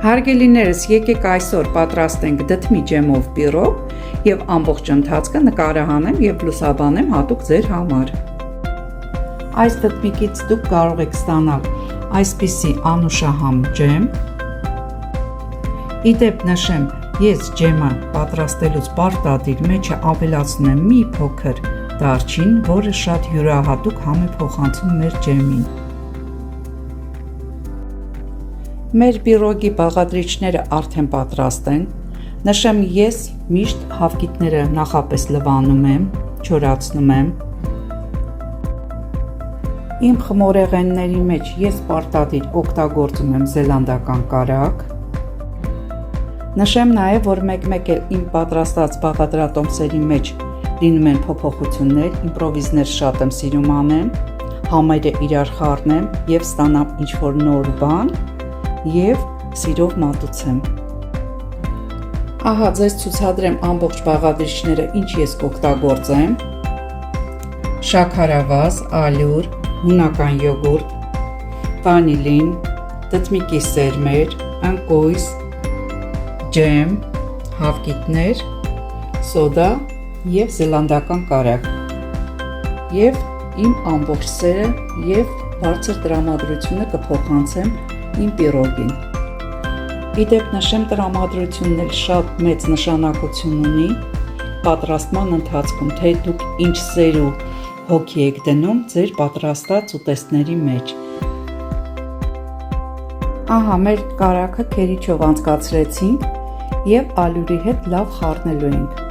Հարգելիներս, եկեք այսօր պատրաստենք դդմի ջեմով պիրոգ և ամբողջ ընթացքը նկարահանեմ և լուսաբանեմ հատուկ ձեր համար։ Այս դդմիկից դուք կարող եք ստանալ այսպիսի անուշահամ ջեմ։ Իդեպ նշեմ, ես ջեմը պատրաստելուց պարտադիր մեջը ավելացնում եմ մի փոքր դարչին, որը շատ յուրահատուկ համ է փոխանցում մեր ջեմին։ Մեր պիրոգի բաղադրիչները արդեն պատրաստ են։ Նշեմ, ես միշտ հավկիթները նախապես լվանում եմ, չորացնում եմ։ Իմ խմորեղենների մեջ ես պարտադիր օգտագործում եմ զելանդական կարագ։ Նշեմ նաև, որ մեկ-մեկ էլ իմ պատրաստած բաղադրատոմսերի մեջ լինում են փոփոխություններ, իմպրովիզներ շատ եմ սիրում անեմ, համերը իրար խառնեմ և ստանամ ինչ-որ նոր բան և սիրով մատուցեմ։ Ահա ձեզ ցուցադրեմ ամբողջ բաղադրիչները, ինչ ես կօգտագործեմ։ Շաքարավազ, ալյուր, հունական յոգուրտ, վանիլին, դդմիկի սերմեր, ընկույզ, ջեմ, հավկիթներ, սոդա և զելանդական կարագ և իմ ամբողջ սերը և բարձր տրամադրությունը կփոխանցեմ իմ պիրոգին։ Իդեպ նշեմ, տրամադրությունն էլ շատ մեծ նշանակություն ունի պատրաստման ընթացքում, թե դուք ինչ սեր ու հոգի եք դնում ձեր պատրաստած ուտեստների մեջ։ Ահա մեր կարագը քերիչով անցկացրեցինք և ալյուրի հետ լավ խառնելու ենք։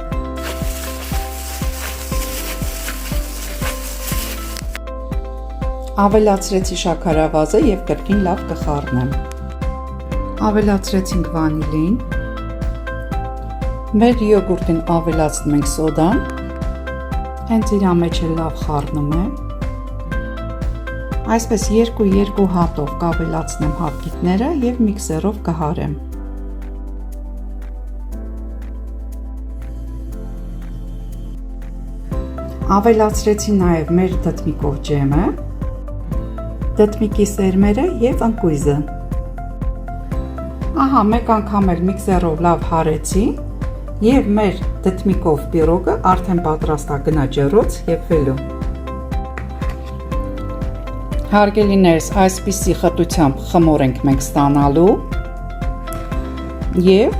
Ավելացրեցի շաքարավազը և կրկին լավ կխառնեմ։ Ավելացրեցինք վանիլին։ Մեր յոգուրտին ավելացնում ենք սոդան։ Հենց իրա մեջ էլ լավ խառնում եմ։ Այսպես 2 հատով կավելացնեմ հավկիթները և միքսերով կհարեմ։ Ավելացրեցի նաև մեր դդմիկով ջեմը, դդմիկի սերմերը և ընկույզը։ Ահա մեկ անգամ էլ միքսերով լավ հարեցի և մեր դդմիկով պիրոգը արդեն պատրաստ է գնա ջեռոց եփվելու։ Հարգելիներս, այսպիսի խտությամբ խմոր ենք մենք ստանալու և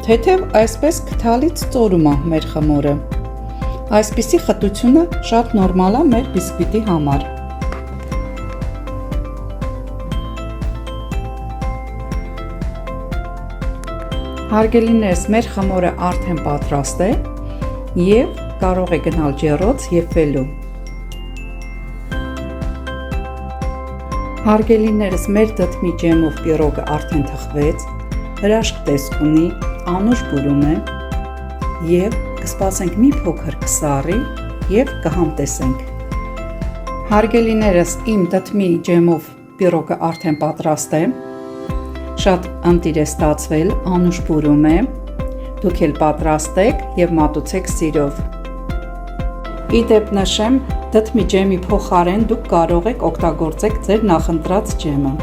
թեթև այսպես քթալից ծորում է մեր խմորը։ Այսպիսի խտությունը շատ նորմալ է մեր բիսկվիտի համար։ Հարգելիներս, մեր խմորը արդեն պատրաստ է և կարող է գնալ ջեռոց եփվելու։ Հարգելիներս, մեր դդմի ջեմով պիրոգը արդեն թխվեց, հրաշք տեսք ունի, անուշ բուրում է և կսպասենք մի փոքր կսառի և կհամտեսենք։ Հարգելիներս, իմ դդմի ջեմով պիրոգը արդեն պատրաստ է, շատ ընտիր է ստացվել, անուշ բուրում է, դուք էլ պատրաստեք և մատուցեք սիրով։ Իդեպ նշեմ, դդմի ջեմի փոխարեն դուք կարող եք օգտագործեք ձեր նախընտրած ջեմը։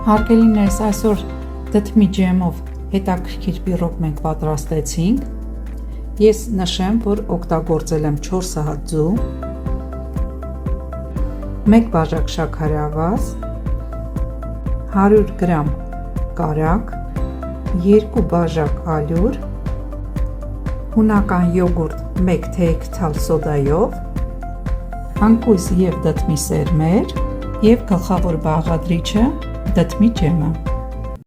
Հարգելիներս, այսօր դդմի ջեմով հետաքրքիր պիրոգ մենք պատրաստեցինք։ Ես նշեմ, որ օգտագործել եմ 4 հատ ձու, 1 բաժակ շաքարավազ, 100 գրամ կարագ, 2 բաժակ ալյուր, հունական յոգուրտ 1 թեյ քթալ սոդայով, ընկույզ և դդմի սերմեր և գլխավոր բաղադրիչը դդմի ջեմը։